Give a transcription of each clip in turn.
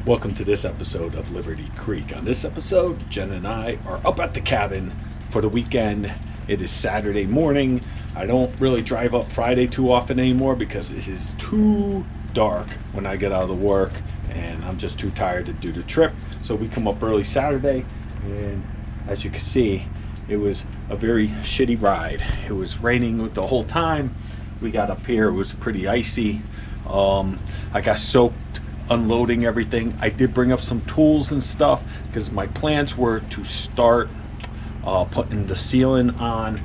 Welcome to this episode of Liberty Creek. On this episode, Jen and I are up at the cabin for the weekend. It is Saturday morning. I don't really drive up Friday too often anymore because it is too dark when I get out of the work and I'm just too tired to do the trip. So we come up early Saturday, and as you can see, it was a very shitty ride. It was raining the whole time. We got up here, it was pretty icy. I got soaked unloading everything. I did bring up some tools and stuff because my plans were to start putting the ceiling on.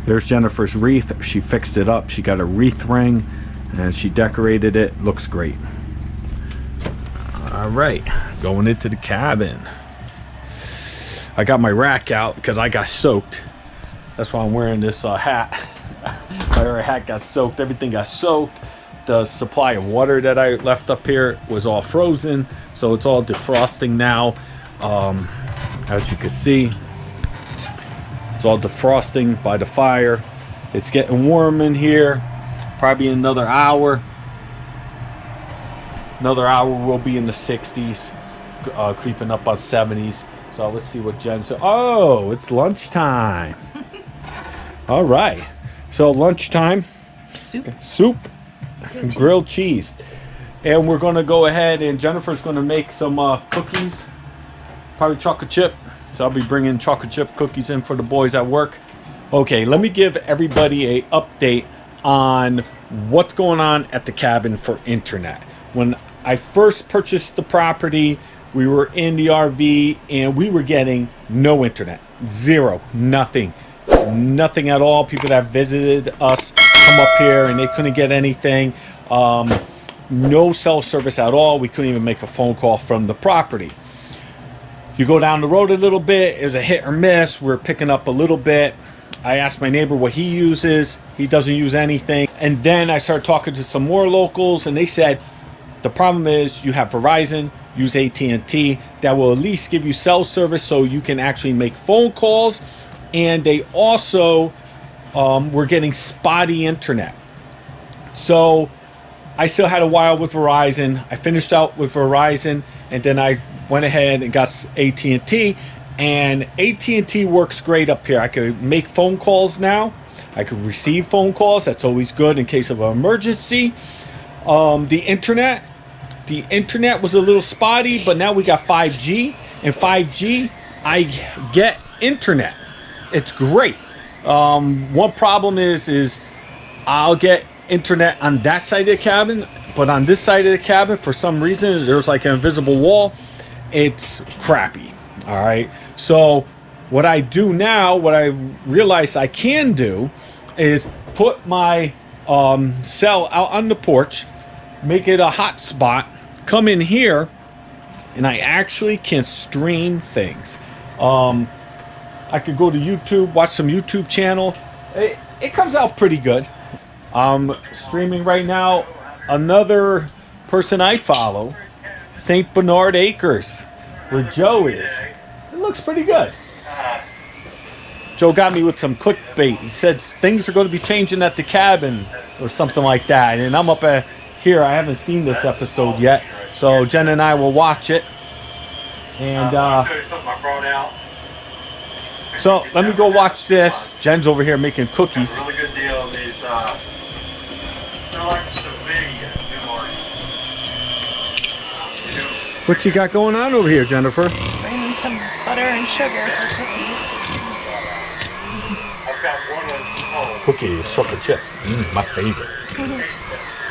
There's Jennifer's wreath. She fixed it up. She got a wreath ring and she decorated it. Looks great. All right, going into the cabin. I got my rack out because I got soaked. That's why I'm wearing this hat. My hat got soaked. Everything got soaked. The supply of water that I left up here was all frozen, so it's all defrosting now. As you can see, it's all defrosting by the fire. It's getting warm in here. Probably another hour. Another hour we'll be in the 60s, creeping up on 70s. So let's see what Jen said. Oh, it's lunchtime. All right. So lunchtime. Soup. Grilled cheese. And we're going to go ahead and Jennifer's going to make some cookies. Probably chocolate chip. So I'll be bringing chocolate chip cookies in for the boys at work. Okay, let me give everybody an update on what's going on at the cabin for internet. When I first purchased the property, we were in the RV and we were getting no internet. Zero. Nothing. Nothing at all. People that visited us come up here and they couldn't get anything. No cell service at all. We couldn't even make a phone call from the property. You go down the road a little bit, it was a hit or miss. We're picking up a little bit. I asked my neighbor what he uses. He doesn't use anything. And then I started talking to some more locals and they said, the problem is you have Verizon, use AT&T. That will at least give you cell service so you can actually make phone calls. And they also were getting spotty internet. So I still had a while with Verizon. I finished out with Verizon and then I went ahead and got AT&T, and AT&T works great up here. I could make phone calls now. I could receive phone calls. That's always good in case of an emergency. The internet was a little spotty, but now we got 5G, and 5G, I get internet. It's great. One problem is I'll get internet on that side of the cabin, but on this side of the cabin, for some reason, there's like an invisible wall. It's crappy. All right. So what I do now, what I realize I can do is put my cell out on the porch, make it a hotspot, come in here, and I actually can stream things. I could go to YouTube, watch some YouTube channel. It comes out pretty good. I'm streaming right now another person I follow, St. Bernard Acres, where Joe is. It looks pretty good. Joe got me with some clickbait. He said things are going to be changing at the cabin or something like that. And I'm up here. I haven't seen this episode yet. So Jen and I will watch it. And I'll show you something I brought out. So let me go watch this. Jen's over here making cookies. Really good deal on these. They're like Sauvignon. What you got going on over here, Jennifer? Bringing some butter and sugar for cookies. I've got one of home. Cookies, chocolate chip. My favorite.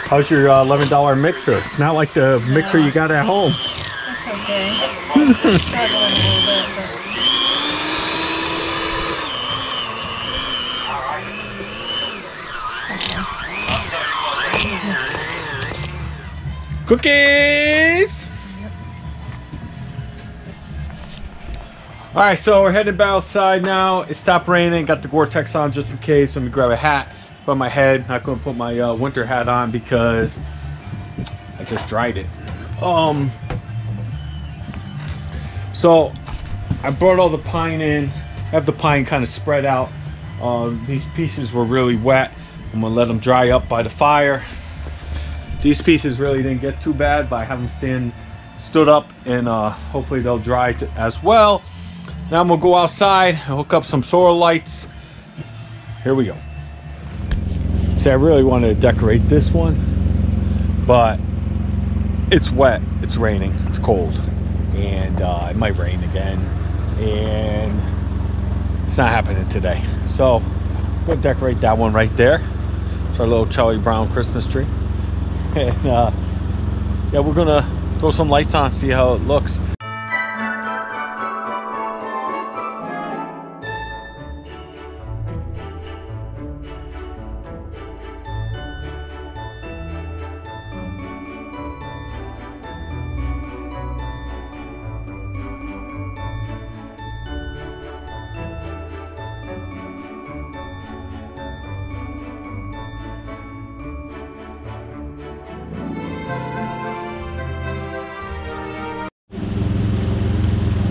How's your $11 mixer? It's not like the mixer you got at home. That's okay. I'm struggling a little bit, but... Cookies! Alright, so we're heading back outside now. It stopped raining. Got the Gore-Tex on just in case. Let me grab a hat for my head. Not going to put my winter hat on because I just dried it. So I brought all the pine in. I have the pine kind of spread out. These pieces were really wet. I'm gonna let them dry up by the fire. These pieces really didn't get too bad, but I have them stood up, and hopefully they'll dry as well. Now I'm gonna go outside and hook up some solar lights. Here we go. See, I really wanted to decorate this one, but it's wet, it's raining, it's cold, and it might rain again, and it's not happening today. So I'm gonna decorate that one right there. It's our little Charlie Brown Christmas tree. And yeah, we're gonna throw some lights on, see how it looks.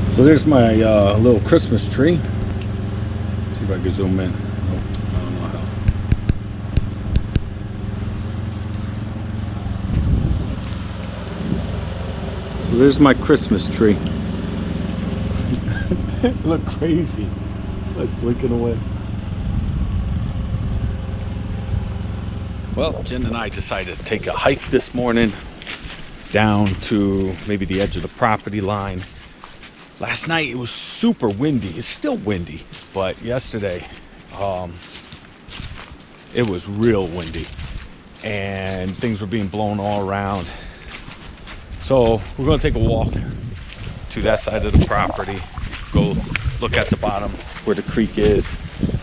So there's my little Christmas tree. See if I can zoom in. Oh, I don't know how. So there's my Christmas tree. Look crazy. It's blinking away. Well, Jen and I decided to take a hike this morning down to maybe the edge of the property line. Last night it was super windy. It's still windy, but yesterday it was real windy and things were being blown all around. So we're going to take a walk to that side of the property, go look at the bottom where the creek is,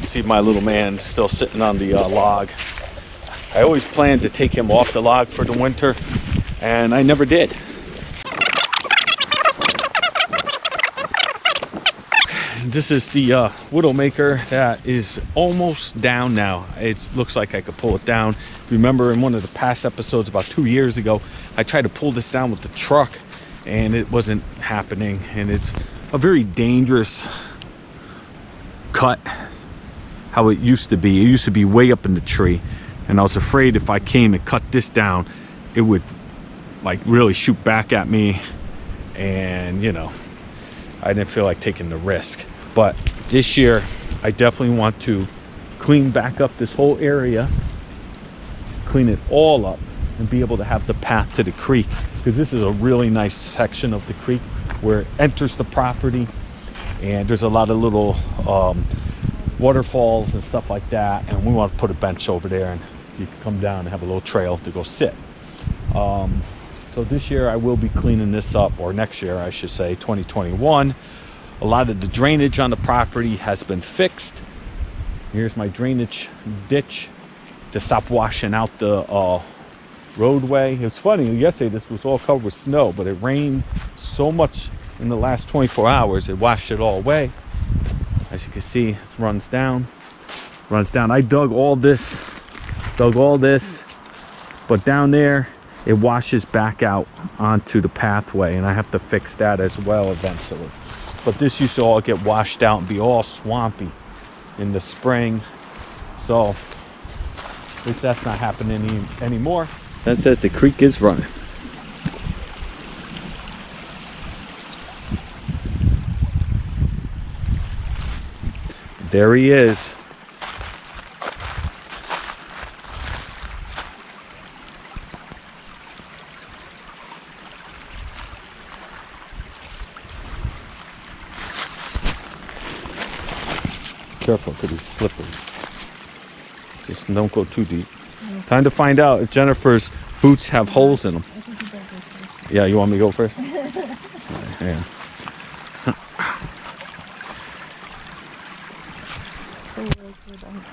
see my little man still sitting on the log. I always planned to take him off the log for the winter, and I never did. This is the Widowmaker that is almost down now. It looks like I could pull it down. Remember in one of the past episodes about 2 years ago, I tried to pull this down with the truck and it wasn't happening. And it's a very dangerous cut, how it used to be. It used to be way up in the tree. And I was afraid if I came and cut this down, it would like really shoot back at me. And you know, I didn't feel like taking the risk. But this year, I definitely want to clean back up this whole area, clean it all up, and be able to have the path to the creek. Because this is a really nice section of the creek where it enters the property. And there's a lot of little waterfalls and stuff like that. And we want to put a bench over there and you can come down and have a little trail to go sit. So this year I will be cleaning this up, or next year I should say, 2021. A lot of the drainage on the property has been fixed. Here's my drainage ditch to stop washing out the roadway. It's funny, yesterday this was all covered with snow, but it rained so much in the last 24 hours, it washed it all away. As you can see, it runs down. I dug all this, but down there, it washes back out onto the pathway, and I have to fix that as well eventually. But this used to all get washed out and be all swampy in the spring. So at least that's not happening anymore. That says the creek is running. There he is. Careful, because he's slippery. Just don't go too deep. Time to find out if Jennifer's boots have holes in them. Yeah, you want me to go first? Yeah.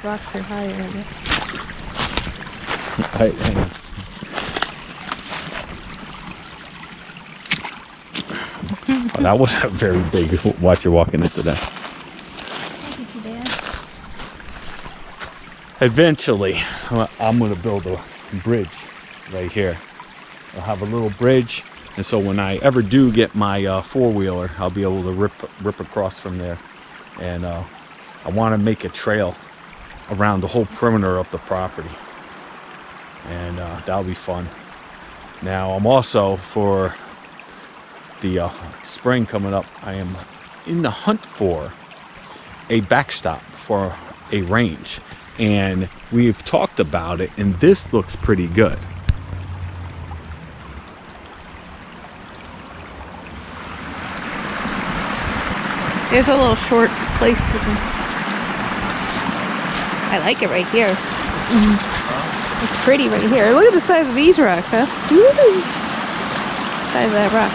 Rocks are higher, I guess. Oh, that wasn't very big. Watch, you're walking into that. Eventually, I'm going to build a bridge right here. I'll have a little bridge, and so when I ever do get my four-wheeler, I'll be able to rip across from there. And I want to make a trail around the whole perimeter of the property, and that'll be fun. Now I'm also, for the spring coming up, I am in the hunt for a backstop for a range, and we've talked about it, and this looks pretty good. There's a little short place you can. I like it right here. It's pretty right here. Look at the size of these rocks, huh? Woo! Size of that rock.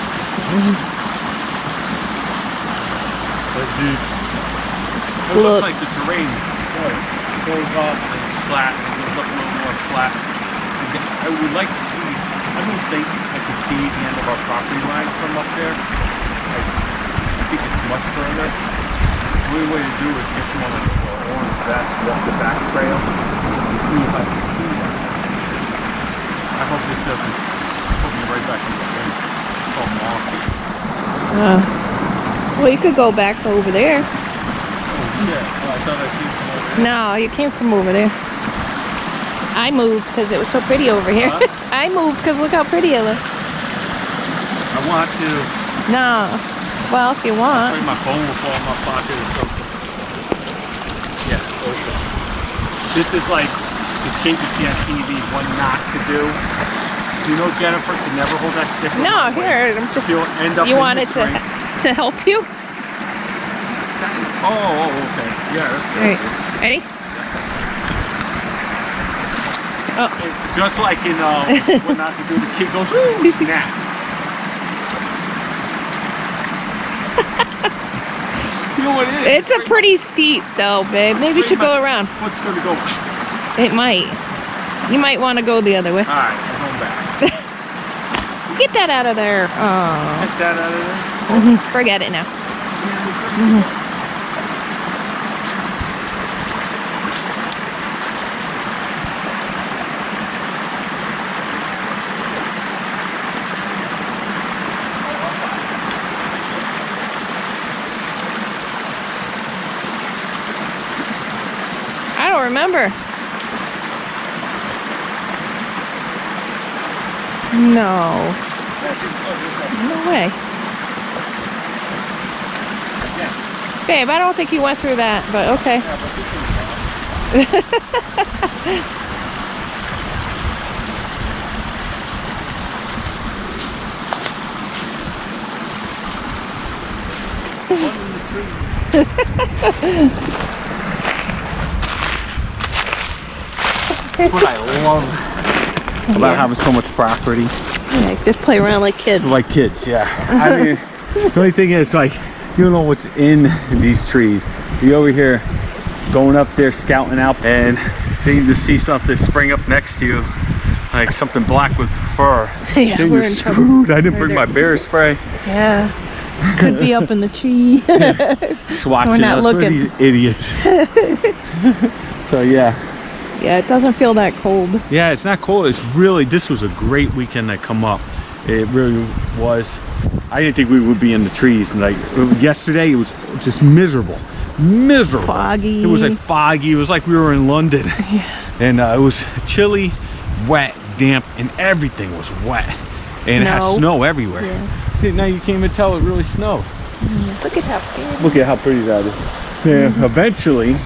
It looks like the terrain goes up and it's flat, and it goes up a little more flat. I would like to see, I don't think I can see the end of our property line from up there. I think it's much further. The only way to do is get someone like an orange vest, walk the back trail, and see if I can see that. I hope this doesn't put me right back in the ring. It's all mossy. Well, you could go back over there. Yeah, I thought I came from over there. No, you came from over there. I moved because it was so pretty over here. Huh? I moved because look how pretty it looks. I want to. No. Well, if you want. Maybe my phone will fall in my pocket or something. Yeah, okay. This is like the shit you see on TV, what not to do. You know Jennifer can never hold that stick. No, here, I'm just. She'll end up You in wanted the to help you? Oh, okay. Yeah, that's good. Alright. Ready? Oh. Just like in what not to do, the kid goes, ooh, snap. You know what it is? It's a pretty steep though, babe. Maybe you should go around. What's going to go? It might. You might want to go the other way. Alright, I'm going back. Get that out of there. Oh. Get that out of there? Forget it now. I don't remember. No. No way. Babe, I don't think you went through that, but okay. What I love about having so much property. Yeah, just play around like kids. Like kids, yeah. I mean, the only thing is, like, you don't know what's in these trees. You over here going up there scouting out, and then you just see something spring up next to you, like something black with fur. Yeah, then we're you're in screwed. trouble. I didn't bring my bear spray. Yeah. Could be up in the tree. Just watching us. What are these idiots? So yeah. Yeah, it doesn't feel that cold. Yeah, it's not cold. It's really, this was a great weekend to come up. It really was. I didn't think we would be in the trees. And like yesterday, it was just miserable. Miserable. Foggy. It was like foggy. It was like we were in London. Yeah. And it was chilly, wet, damp, and everything was wet. And it has snow everywhere. Yeah. Now you can't even tell it really snowed. Look at how pretty. Look at how pretty that is. Yeah, eventually,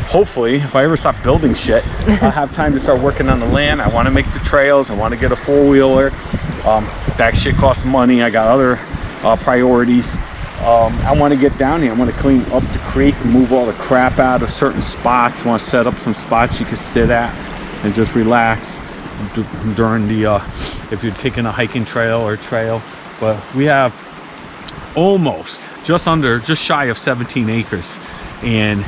hopefully, if I ever stop building shit, I'll have time to start working on the land. I want to make the trails. I want to get a four-wheeler. That shit costs money. I got other priorities. I want to get down here. I want to clean up the creek and move all the crap out of certain spots. I want to set up some spots you can sit at and just relax during the, if you're taking a hiking trail or trail. But we have just shy of 17 acres. And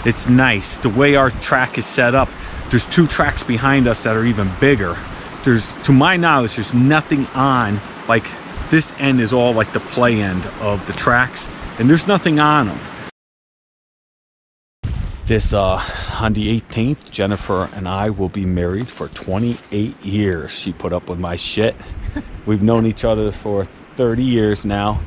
it's nice the way our track is set up. There's two tracks behind us that are even bigger. To my knowledge, there's nothing on, like this end is all like the play end of the tracks, and there's nothing on them. This on the 18th, Jennifer and I will be married for 28 years. She put up with my shit. We've known each other for 30 years now.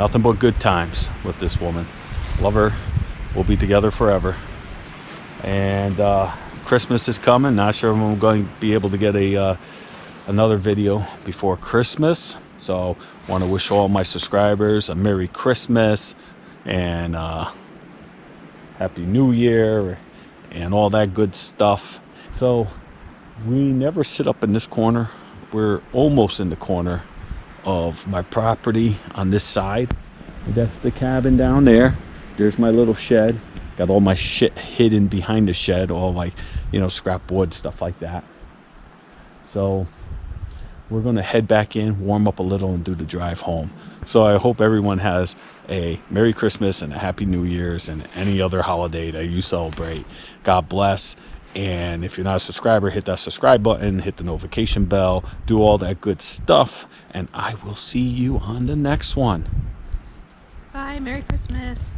nothing but good times with this woman. Love her. We'll be together forever. And Christmas is coming. Not sure when we're going to be able to get another video before Christmas. So want to wish all my subscribers a Merry Christmas and Happy New Year and all that good stuff. So we never sit up in this corner. We're almost in the corner of my property on this side. That's the cabin down there. There's my little shed. Got all my shit hidden behind the shed, all like, you know, scrap wood, stuff like that. So we're gonna head back in, warm up a little, and do the drive home. So I hope everyone has a Merry Christmas and a Happy New Year's and any other holiday that you celebrate. God bless. And if you're not a subscriber, hit that subscribe button, hit the notification bell, do all that good stuff, and I will see you on the next one. Bye, Merry Christmas.